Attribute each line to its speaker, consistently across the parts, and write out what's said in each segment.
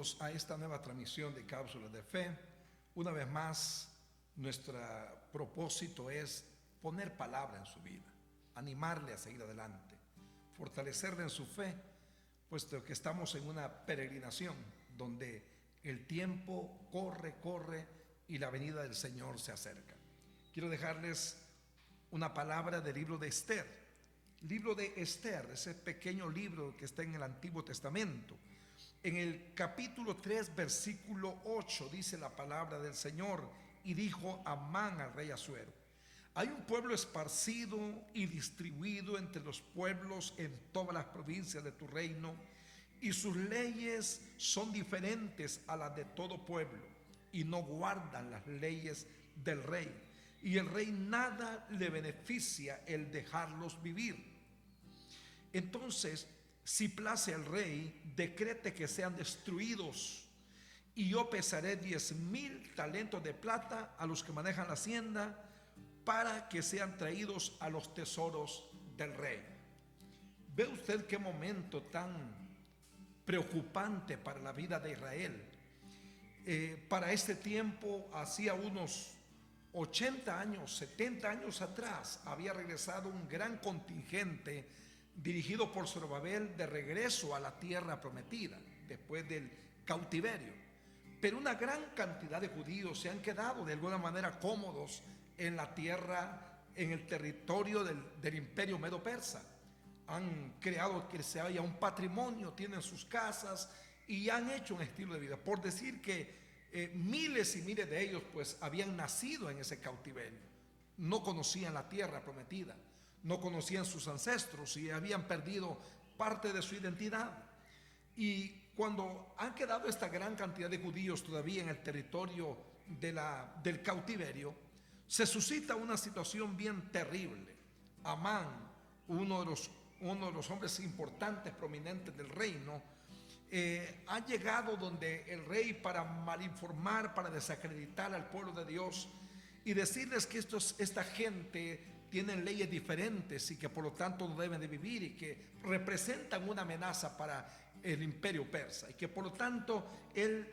Speaker 1: Bienvenidos a esta nueva transmisión de Cápsulas de Fe. Una vez más, nuestro propósito es poner palabra en su vida, animarle a seguir adelante, fortalecerle en su fe, puesto que estamos en una peregrinación donde el tiempo corre y la venida del Señor se acerca. Quiero dejarles una palabra del libro de Esther. Libro de Esther, ese pequeño libro que está en el Antiguo Testamento. En el capítulo 3, versículo 8, dice la palabra del Señor: y dijo Amán al rey Asuero: hay un pueblo esparcido y distribuido entre los pueblos en todas las provincias de tu reino, y sus leyes son diferentes a las de todo pueblo, y no guardan las leyes del rey, y el rey nada le beneficia el dejarlos vivir. Entonces, si place al rey, decrete que sean destruidos, y yo pesaré 10,000 talentos de plata a los que manejan la hacienda, para que sean traídos a los tesoros del rey. ¿Ve usted qué momento tan preocupante para la vida de Israel? Para este tiempo, hacía unos 80 años, 70 años atrás, había regresado un gran contingente dirigido por Zorobabel de regreso a la tierra prometida después del cautiverio. Pero una gran cantidad de judíos se han quedado de alguna manera cómodos en la tierra, en el territorio del imperio medo-persa. Han creado que se haya un patrimonio, tienen sus casas y han hecho un estilo de vida. Por decir que miles y miles de ellos pues habían nacido en ese cautiverio, no conocían la tierra prometida, no conocían sus ancestros y habían perdido parte de su identidad. Y cuando han quedado esta gran cantidad de judíos todavía en el territorio del cautiverio, se suscita una situación bien terrible. Amán, uno de los hombres importantes, prominentes del reino, ha llegado donde el rey para malinformar, para desacreditar al pueblo de Dios y decirles que esta gente tienen leyes diferentes y que por lo tanto no deben de vivir, y que representan una amenaza para el imperio persa, y que por lo tanto él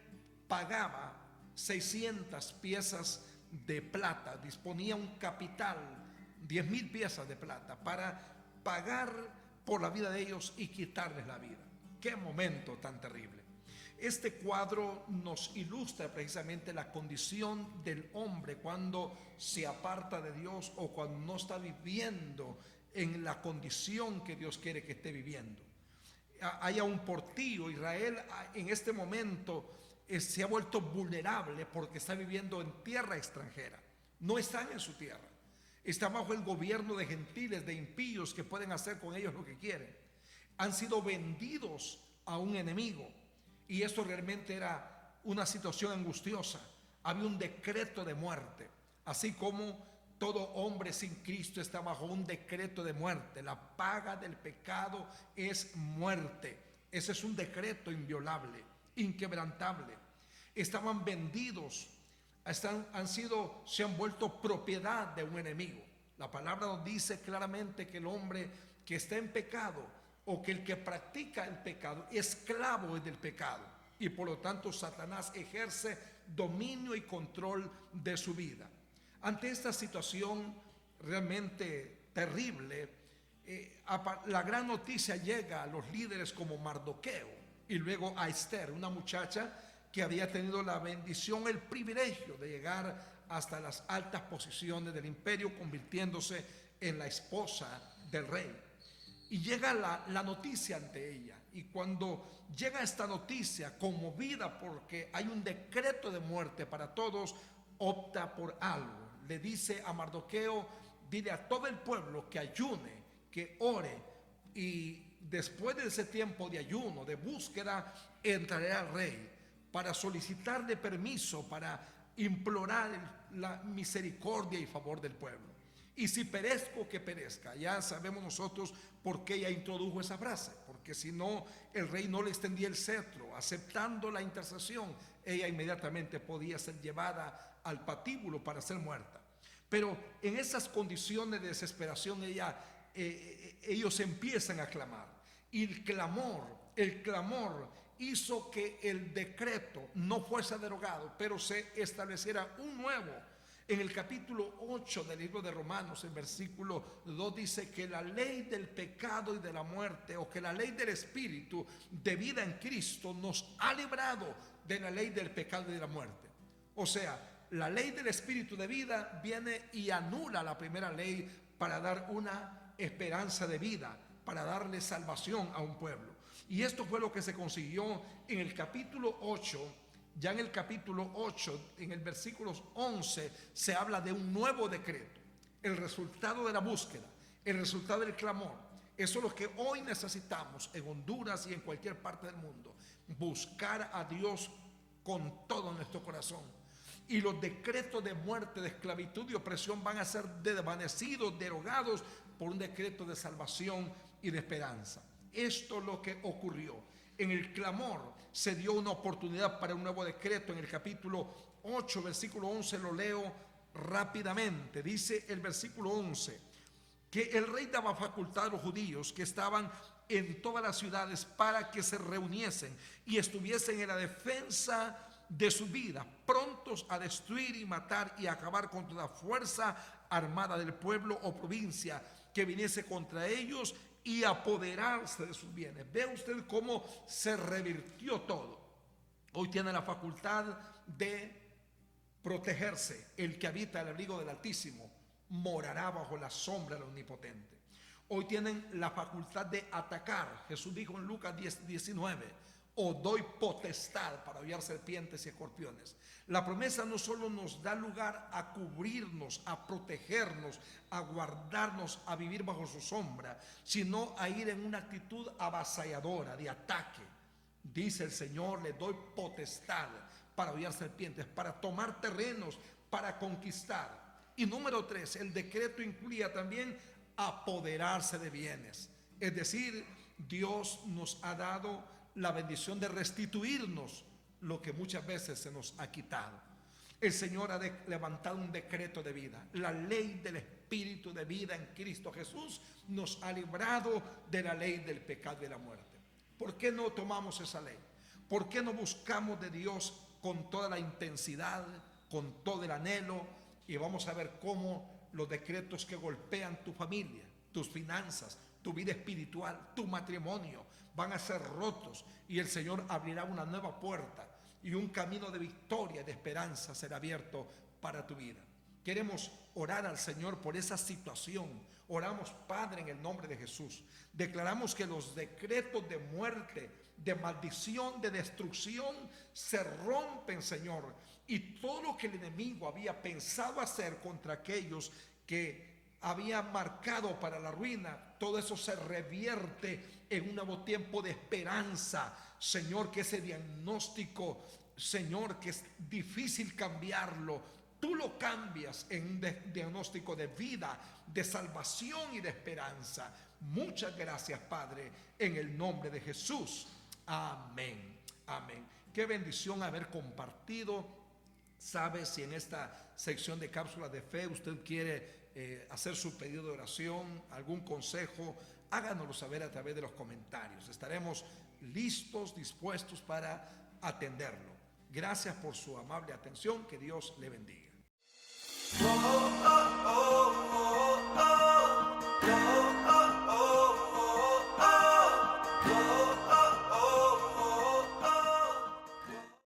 Speaker 1: pagaba 600 piezas de plata, disponía un capital, 10,000 piezas de plata, para pagar por la vida de ellos y quitarles la vida. Qué momento tan terrible. Este cuadro nos ilustra precisamente la condición del hombre cuando se aparta de Dios o cuando no está viviendo en la condición que Dios quiere que esté viviendo. Hay un portillo. Israel en este momento se ha vuelto vulnerable porque está viviendo en tierra extranjera. No están en su tierra. Están bajo el gobierno de gentiles, de impíos que pueden hacer con ellos lo que quieren. Han sido vendidos a un enemigo. Y esto realmente era una situación angustiosa. Había un decreto de muerte, así como todo hombre sin Cristo está bajo un decreto de muerte. La paga del pecado es muerte. Ese es un decreto inviolable, inquebrantable. Estaban vendidos, se han vuelto propiedad de un enemigo. La palabra nos dice claramente que el hombre que está en pecado, o que el que practica el pecado, esclavo es del pecado, y por lo tanto Satanás ejerce dominio y control de su vida. Ante esta situación realmente terrible, la gran noticia llega a los líderes como Mardoqueo y luego a Esther, una muchacha que había tenido la bendición, el privilegio de llegar hasta las altas posiciones del imperio, convirtiéndose en la esposa del rey. Y llega la noticia ante ella. Y cuando llega esta noticia, conmovida porque hay un decreto de muerte para todos, opta por algo. Le dice a Mardoqueo: dile a todo el pueblo que ayune, que ore, y después de ese tiempo de ayuno, de búsqueda, entraré al rey para solicitarle permiso, para implorar la misericordia y favor del pueblo. Y si perezco, que perezca. Ya sabemos nosotros por qué ella introdujo esa frase, porque si no, el rey no le extendía el cetro. Aceptando la intercesión, ella inmediatamente podía ser llevada al patíbulo para ser muerta. Pero en esas condiciones de desesperación, ellos empiezan a clamar. Y el clamor hizo que el decreto no fuese derogado, pero se estableciera un nuevo. En el capítulo 8 del libro de Romanos, el versículo 2 dice que la ley del pecado y de la muerte, o que la ley del espíritu de vida en Cristo nos ha librado de la ley del pecado y de la muerte. O sea, la ley del espíritu de vida viene y anula la primera ley para dar una esperanza de vida, para darle salvación a un pueblo. Y esto fue lo que se consiguió en el capítulo 8. Ya en el capítulo 8, en el versículo 11, se habla de un nuevo decreto. El resultado de la búsqueda, el resultado del clamor. Eso es lo que hoy necesitamos en Honduras y en cualquier parte del mundo. Buscar a Dios con todo nuestro corazón. Y los decretos de muerte, de esclavitud y opresión van a ser desvanecidos, derogados por un decreto de salvación y de esperanza. Esto es lo que ocurrió. En el clamor se dio una oportunidad para un nuevo decreto. En el capítulo 8, versículo 11, lo leo rápidamente. Dice el versículo 11 que el rey daba facultad a los judíos que estaban en todas las ciudades para que se reuniesen y estuviesen en la defensa de su vida, prontos a destruir y matar y acabar con toda fuerza armada del pueblo o provincia que viniese contra ellos, y apoderarse de sus bienes. Ve usted cómo se revirtió todo. Hoy tiene la facultad de protegerse. El que habita el abrigo del Altísimo morará bajo la sombra del Omnipotente. Hoy tienen la facultad de atacar. Jesús dijo en Lucas 10:19: os doy potestad para hollar serpientes y escorpiones. La promesa no solo nos da lugar a cubrirnos, a protegernos, a guardarnos, a vivir bajo su sombra, sino a ir en una actitud avasalladora, de ataque. Dice el Señor: le doy potestad para hollar serpientes, para tomar terrenos, para conquistar. Y número 3, el decreto incluía también apoderarse de bienes. Es decir, Dios nos ha dado la bendición de restituirnos lo que muchas veces se nos ha quitado. El Señor ha levantado un decreto de vida. La ley del espíritu de vida en Cristo Jesús nos ha librado de la ley del pecado y la muerte. ¿Por qué no tomamos esa ley? ¿Por qué no buscamos de Dios con toda la intensidad, con todo el anhelo? Y vamos a ver cómo los decretos que golpean tu familia, tus finanzas, tu vida espiritual, tu matrimonio, van a ser rotos, y el Señor abrirá una nueva puerta y un camino de victoria, de esperanza será abierto para tu vida. Queremos orar al Señor por esa situación. Oramos, Padre, en el nombre de Jesús. Declaramos que los decretos de muerte, de maldición, de destrucción se rompen, Señor, y todo lo que el enemigo había pensado hacer contra aquellos que había marcado para la ruina, todo eso se revierte en un nuevo tiempo de esperanza, Señor. Que ese diagnóstico, Señor, que es difícil cambiarlo, tú lo cambias en un diagnóstico de vida, de salvación y de esperanza. Muchas gracias, Padre, en el nombre de Jesús. Amén. Amén. Qué bendición haber compartido. Sabe, si en esta sección de cápsulas de fe usted quiere hacer su pedido de oración, algún consejo, háganoslo saber a través de los comentarios. Estaremos listos, dispuestos para atenderlo. Gracias por su amable atención. Que Dios le bendiga.